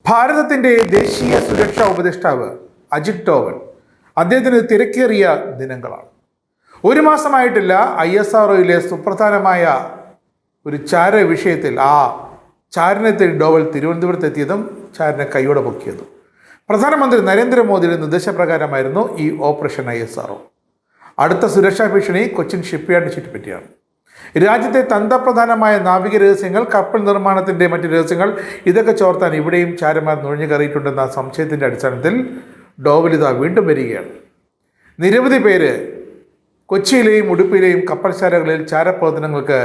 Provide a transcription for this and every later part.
ഭാരതത്തിൻ്റെ ദേശീയ സുരക്ഷാ ഉപദേഷ്ടാവ് അജിത് ഡോവൽ അദ്ദേഹത്തിന് തിരക്കേറിയ ദിനങ്ങളാണ്. ഒരു മാസമായിട്ടില്ല ISROയിലെ സുപ്രധാനമായ ഒരു ചാര വിഷയത്തിൽ ആ ചാരനെത്തിൽ ഡോവൽ തിരുവനന്തപുരത്തെത്തിയതും ചാരനെ കൈയോടെ പൊക്കിയതും പ്രധാനമന്ത്രി നരേന്ദ്രമോദിയുടെ നിർദ്ദേശപ്രകാരമായിരുന്നു ഈ ഓപ്പറേഷൻ ISRO. അടുത്ത സുരക്ഷാ ഭീഷണി കൊച്ചിൻ ഷിപ്പ്യാർഡിനെ ചുറ്റിപ്പറ്റിയാണ്. രാജ്യത്തെ തന്ത്രപ്രധാനമായ നാവിക രഹസ്യങ്ങൾ, കപ്പൽ നിർമ്മാണത്തിൻ്റെ മറ്റ് രഹസ്യങ്ങൾ ഇതൊക്കെ ചോർത്താൻ ഇവിടെയും ചാരന്മാർ നുഴഞ്ഞു കയറിയിട്ടുണ്ടെന്ന സംശയത്തിൻ്റെ അടിസ്ഥാനത്തിൽ ഡോവൽ വീണ്ടും വരികയാണ്. നിരവധി പേര് കൊച്ചിയിലെയും ഉടുപ്പിയിലെയും കപ്പൽശാലകളിൽ ചാരപ്രവർത്തനങ്ങൾക്ക്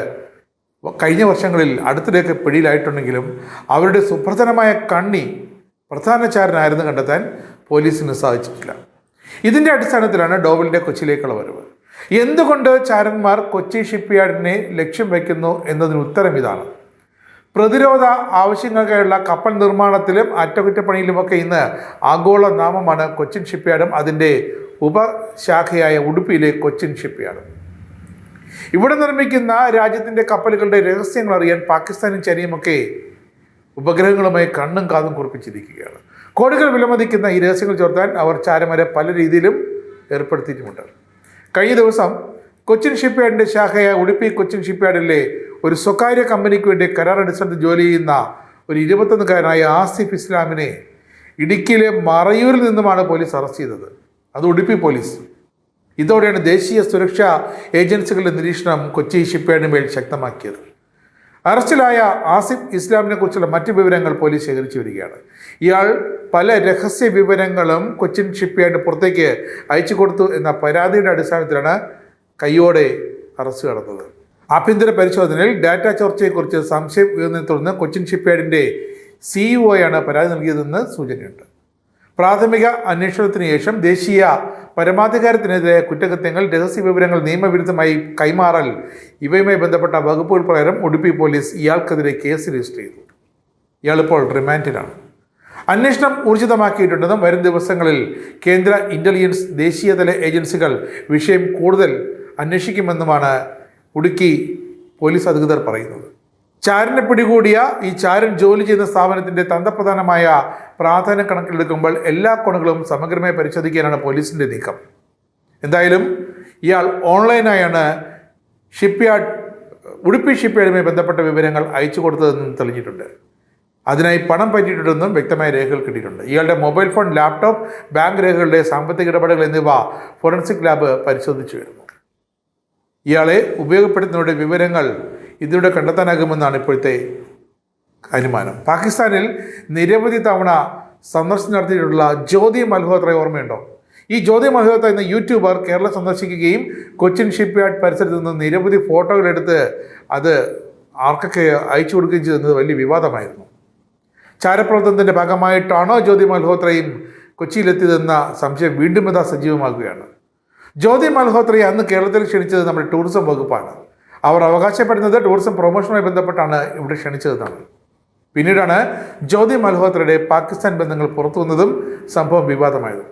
കഴിഞ്ഞ വർഷങ്ങളിൽ അടുത്തിടെയൊക്കെ പിടിയിലായിട്ടുണ്ടെങ്കിലും അവരുടെ സുപ്രധാനമായ കണ്ണി പ്രധാന ചാരനായിരുന്നു കണ്ടെത്താൻ പോലീസിന് സാധിച്ചിട്ടില്ല. ഇതിൻ്റെ അടിസ്ഥാനത്തിലാണ് ഡോവലിൻ്റെ കൊച്ചിയിലേക്കുള്ള വരവ്. എന്തുകൊണ്ട് ചാരന്മാർ കൊച്ചി ഷിപ്പ്യാർഡിനെ ലക്ഷ്യം വയ്ക്കുന്നു എന്നതിന് ഉത്തരം ഇതാണ്. പ്രതിരോധ ആവശ്യങ്ങൾക്കായുള്ള കപ്പൽ നിർമ്മാണത്തിലും അറ്റകുറ്റപ്പണിയിലുമൊക്കെ ഇന്ന് ആഗോള നാമമാണ് കൊച്ചിൻ ഷിപ്പ്യാർഡും അതിൻ്റെ ഉപശാഖയായ ഉടുപ്പിയിലെ കൊച്ചിൻ ഷിപ്പ്യാർഡും. ഇവിടെ നിർമ്മിക്കുന്ന രാജ്യത്തിൻ്റെ കപ്പലുകളുടെ രഹസ്യങ്ങൾ അറിയാൻ പാകിസ്ഥാനും ചൈനയുമൊക്കെ ഉപഗ്രഹങ്ങളുമായി കണ്ണും കാതും കുറിപ്പിച്ചിരിക്കുകയാണ്. കോടികൾ വിലമതിക്കുന്ന ഈ രഹസ്യങ്ങൾ ചോർത്താൻ അവർ ചാരന്മാരെ പല രീതിയിലും ഏർപ്പെടുത്തിയിട്ടുമുണ്ട്. കഴിഞ്ഞ ദിവസം കൊച്ചിൻ ഷിപ്പ്യാർഡിൻ്റെ ശാഖയായ ഉടുപ്പി കൊച്ചിൻ ഷിപ്പ്യാർഡിലെ ഒരു സ്വകാര്യ കമ്പനിക്ക് വേണ്ടി കരാർ അടിസ്ഥാനത്തിൽ ജോലി ചെയ്യുന്ന ഒരു 21-കാരനായ ആസിഫ് ഇസ്ലാമിനെ ഇടുക്കിയിലെ മറയൂരിൽ നിന്നുമാണ് പോലീസ് അറസ്റ്റ് ചെയ്തത്. അത് ഉടുപ്പി പോലീസ്. ഇതോടെയാണ് ദേശീയ സുരക്ഷാ ഏജൻസികളുടെ നിരീക്ഷണം കൊച്ചി ഷിപ്പ്യാർഡിന് മേൽ ശക്തമാക്കിയത്. അറസ്റ്റിലായ ആസിഫ് ഇസ്ലാമിനെ കുറിച്ചുള്ള മറ്റ് വിവരങ്ങൾ പോലീസ് ശേഖരിച്ചു വരികയാണ്. ഇയാൾ പല രഹസ്യ വിവരങ്ങളും കൊച്ചിൻ ഷിപ്പ്യാർഡിന് പുറത്തേക്ക് അയച്ചു കൊടുത്തു എന്ന പരാതിയുടെ അടിസ്ഥാനത്തിലാണ് കൈയോടെ അറസ്റ്റ് നടന്നത്. ആഭ്യന്തര പരിശോധനയിൽ ഡാറ്റ ചോർച്ചയെക്കുറിച്ച് സംശയം ഉയർന്നതിനെ തുടർന്ന് കൊച്ചിൻ ഷിപ്പ്യാർഡിൻ്റെ CEO പരാതി നൽകിയതെന്ന് സൂചനയുണ്ട്. പ്രാഥമിക അന്വേഷണത്തിന് ശേഷം ദേശീയ പരമാധികാരത്തിനെതിരായ കുറ്റകൃത്യങ്ങൾ, രഹസ്യ വിവരങ്ങൾ നിയമവിരുദ്ധമായി കൈമാറൽ ഇവയുമായി ബന്ധപ്പെട്ട വകുപ്പുകൾ പ്രകാരം ഉടുപ്പി പോലീസ് ഇയാൾക്കെതിരെ കേസ് രജിസ്റ്റർ ചെയ്തു. ഇയാളിപ്പോൾ റിമാൻഡിലാണ്. അന്വേഷണം ഊർജിതമാക്കിയിട്ടുണ്ടെന്നും വരും ദിവസങ്ങളിൽ കേന്ദ്ര ഇൻ്റലിജൻസ് ദേശീയതല ഏജൻസികൾ വിഷയം കൂടുതൽ അന്വേഷിക്കുമെന്നുമാണ് ഇടുക്കി പോലീസ് അധികൃതർ പറയുന്നത്. ചാരനെ പിടികൂടിയ ഈ ചാരൻ ജോലി ചെയ്യുന്ന സ്ഥാപനത്തിൻ്റെ തന്ത്രപ്രധാനമായ പ്രാധാന്യം കണക്കിലെടുക്കുമ്പോൾ എല്ലാ കോണുകളും സമഗ്രമായി പരിശോധിക്കാനാണ് പോലീസിൻ്റെ നീക്കം. എന്തായാലും ഇയാൾ ഓൺലൈനായാണ് ഉടുപ്പി ഷിപ്പ്യാർഡുമായി ബന്ധപ്പെട്ട വിവരങ്ങൾ അയച്ചു കൊടുത്തതെന്നും തെളിഞ്ഞിട്ടുണ്ട്. അതിനായി പണം പറ്റിയിട്ടുണ്ടെന്നും വ്യക്തമായ രേഖകൾ കിട്ടിയിട്ടുണ്ട്. ഇയാളുടെ മൊബൈൽ ഫോൺ, ലാപ്ടോപ്പ്, ബാങ്ക് രേഖകളുടെ സാമ്പത്തിക ഇടപാടുകൾ എന്നിവ ഫോറൻസിക് ലാബ് പരിശോധിച്ചു വരുന്നു. ഇയാളെ ഉപയോഗപ്പെടുത്തുന്നവരുടെ വിവരങ്ങൾ ഇതിലൂടെ കണ്ടെത്താനാകുമെന്നാണ് ഇപ്പോഴത്തെ അനുമാനം. പാകിസ്ഥാനിൽ നിരവധി തവണ സന്ദർശനം നടത്തിയിട്ടുള്ള ജ്യോതി മൽഹോത്രയെ ഓർമ്മയുണ്ടോ? ഈ ജ്യോതി മൽഹോത്ര എന്ന യൂട്യൂബർ കേരളം സന്ദർശിക്കുകയും കൊച്ചിൻ ഷിപ്പ്യാർഡ് പരിസരത്ത് നിന്ന് നിരവധി ഫോട്ടോകൾ എടുത്ത് അത് ആർക്കൊക്കെ അയച്ചു കൊടുക്കുകയും ചെയ്തത് വലിയ വിവാദമായിരുന്നു. ചാരപ്രവർത്തനത്തിൻ്റെ ഭാഗമായിട്ടാണോ ജ്യോതി മൽഹോത്രയും കൊച്ചിയിലെത്തിയതെന്ന സംശയം വീണ്ടും ഇതാ സജീവമാകുകയാണ്. ജ്യോതി മൽഹോത്രയെ അന്ന് കേരളത്തിൽ ക്ഷണിച്ചത് നമ്മുടെ ടൂറിസം വകുപ്പാണ്. അവർ അവകാശപ്പെടുന്നത് ടൂറിസം പ്രൊമോഷനുമായി ബന്ധപ്പെട്ടാണ് ഇവിടെ ക്ഷണിച്ചതെന്നാണ്. പിന്നീടാണ് ജ്യോതി മൽഹോത്രയുടെ പാകിസ്ഥാൻ ബന്ധങ്ങൾ പുറത്തു വന്നതും സംഭവം വിവാദമായതും.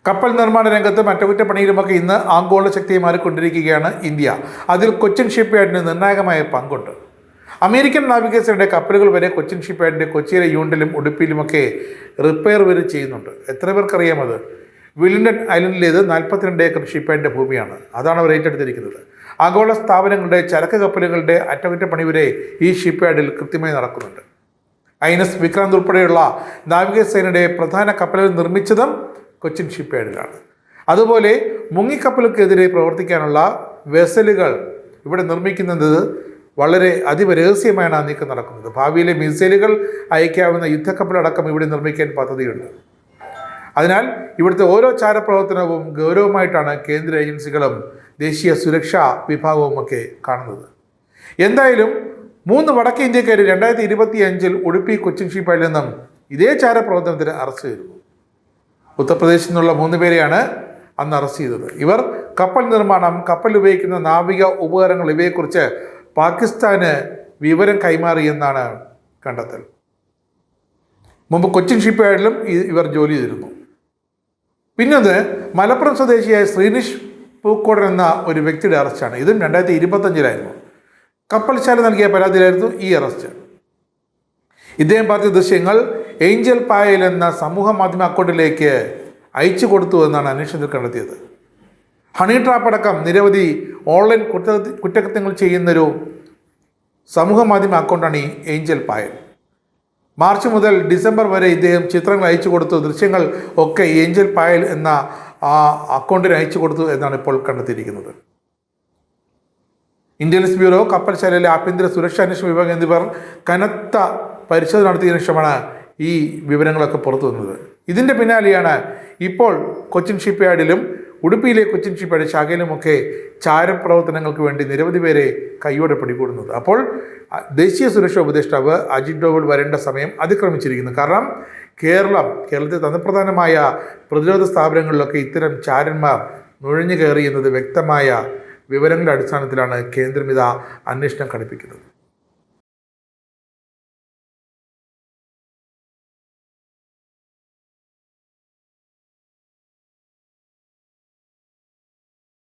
കപ്പൽ നിർമ്മാണ രംഗത്തും അറ്റകുറ്റപ്പണിയിലുമൊക്കെ ഇന്ന് ആഗോള ശക്തിയെ മാറിക്കൊണ്ടിരിക്കുകയാണ് ഇന്ത്യ. അതിൽ കൊച്ചിൻ ഷിപ്പ്യാർഡിന് നിർണായകമായ പങ്കുണ്ട്. അമേരിക്കൻ നാവികസേനയുടെ കപ്പലുകൾ വരെ കൊച്ചിൻ ഷിപ്പ്യാർഡിൻ്റെ കൊച്ചിയിലെ യൂണിറ്റിലും ഉടുപ്പിയിലുമൊക്കെ റിപ്പയർ വരെ ചെയ്യുന്നുണ്ട്. എത്ര പേർക്കറിയാം അത്? വില്ലിംഗ്ടൺ ഐലൻഡിലേത് 42 ഏക്കർ ഷിപ്പ്യാർഡിൻ്റെ ഭൂമിയാണ്. അതാണ് അവർ ഏറ്റെടുത്തിരിക്കുന്നത്. ആഗോള സ്ഥാപനങ്ങളുടെ ചരക്ക് കപ്പലുകളുടെ അറ്റകുറ്റപ്പണി വരെ ഈ ഷിപ്പ്യാർഡിൽ കൃത്യമായി നടക്കുന്നുണ്ട്. INS വിക്രാന്ത് ഉൾപ്പെടെയുള്ള നാവികസേനയുടെ പ്രധാന കപ്പലുകൾ നിർമ്മിച്ചതും കൊച്ചിൻ ഷിപ്പ്യാർഡിലാണ്. അതുപോലെ മുങ്ങിക്കപ്പലുകൾക്കെതിരെ പ്രവർത്തിക്കാനുള്ള വെസലുകൾ ഇവിടെ നിർമ്മിക്കുന്നത് വളരെ അതിരഹസ്യമായാണ് ആ നീക്കം നടക്കുന്നത്. ഭാവിയിലെ മിസൈലുകൾ അയക്കാവുന്ന യുദ്ധക്കപ്പലടക്കം ഇവിടെ നിർമ്മിക്കാൻ പദ്ധതിയുണ്ട്. അതിനാൽ ഇവിടുത്തെ ഓരോ ചാരപ്രവർത്തനവും ഗൗരവമായിട്ടാണ് കേന്ദ്ര ഏജൻസികളും ദേശീയ സുരക്ഷാ വിഭാഗവുമൊക്കെ കാണുന്നത്. എന്തായാലും 3 വടക്കേ ഇന്ത്യക്കാർ 2025 ഉടുപ്പി കൊച്ചിൻ ഷിപ്പ്യാർഡിൽ നിന്നും ഇതേ ചാരപ്രവർത്തനത്തിന് അറസ്റ്റ് ചെയ്തിരുന്നു. ഉത്തർപ്രദേശിൽ നിന്നുള്ള 3 പേരെയാണ് അന്ന് അറസ്റ്റ് ചെയ്തത്. ഇവർ കപ്പൽ നിർമ്മാണം, കപ്പൽ ഉപയോഗിക്കുന്ന നാവിക ഉപകരണങ്ങൾ ഇവയെക്കുറിച്ച് പാകിസ്ഥാന് വിവരം കൈമാറിയെന്നാണ് കണ്ടെത്തൽ. മുമ്പ് കൊച്ചിൻ ഷിപ്പ്യാർഡിലും ഇവർ ജോലി ചെയ്തിരുന്നു. പിന്നത് മലപ്പുറം സ്വദേശിയായ ശ്രീനിഷ് പൂക്കോടൻ എന്ന ഒരു വ്യക്തിയുടെ അറസ്റ്റാണ്. ഇതും 2025 കപ്പൽശാല നൽകിയ പരാതിയിലായിരുന്നു ഈ അറസ്റ്റ്. ഇദ്ദേഹം പറഞ്ഞ ദൃശ്യങ്ങൾ ഏഞ്ചൽ പായൽ എന്ന സമൂഹ മാധ്യമ അക്കൗണ്ടിലേക്ക് അയച്ചു കൊടുത്തു എന്നാണ് അന്വേഷണത്തിൽ കണ്ടെത്തിയത്. ഹണി ട്രാപ്പ് അടക്കം നിരവധി ഓൺലൈൻ കുറ്റകൃത്യങ്ങൾ ചെയ്യുന്നൊരു സമൂഹ മാധ്യമ അക്കൗണ്ടാണ് ഈ ഏഞ്ചൽ പായൽ. മാർച്ച് മുതൽ ഡിസംബർ വരെ ഇദ്ദേഹം ചിത്രങ്ങൾ അയച്ചു കൊടുത്തു, ദൃശ്യങ്ങൾ ഒക്കെ ഏഞ്ചൽ പായൽ എന്ന ആ അക്കൗണ്ടിന് അയച്ചു കൊടുത്തു എന്നാണ് ഇപ്പോൾ കണ്ടെത്തിയിരിക്കുന്നത്. ഇന്റലിജൻസ് ബ്യൂറോ, കപ്പൽശാലയിലെ ആഭ്യന്തര സുരക്ഷാ അന്വേഷണ വിഭാഗം എന്നിവർ കനത്ത പരിശോധന നടത്തിയതിനു ശേഷമാണ് ഈ വിവരങ്ങളൊക്കെ പുറത്തു വന്നത്. ഇതിൻ്റെ പിന്നാലെയാണ് ഇപ്പോൾ കൊച്ചിൻ ഷിപ്പ്യാർഡിലും ഉടുപ്പിയിലെ കൊച്ചിൻ ഷിപ്പ്യാർഡ് ശാഖയിലുമൊക്കെ ചാരപ്രവർത്തനങ്ങൾക്ക് വേണ്ടി നിരവധി പേരെ കൈയോടെ പിടികൂടുന്നത്. അപ്പോൾ ദേശീയ സുരക്ഷാ ഉപദേഷ്ടാവ് അജിത് ഡോവൽ വരേണ്ട സമയം അതിക്രമിച്ചിരിക്കുന്നു. കാരണം കേരളത്തെ തന്ത്രപ്രധാനമായ പ്രതിരോധ സ്ഥാപനങ്ങളിലൊക്കെ ഇത്തരം ചാരന്മാർ നുഴഞ്ഞു കയറി എന്നത് വ്യക്തമായ വിവരങ്ങളുടെ അടിസ്ഥാനത്തിലാണ് കേന്ദ്രം ഇത് അന്വേഷണം ഘടിപ്പിക്കുന്നത്.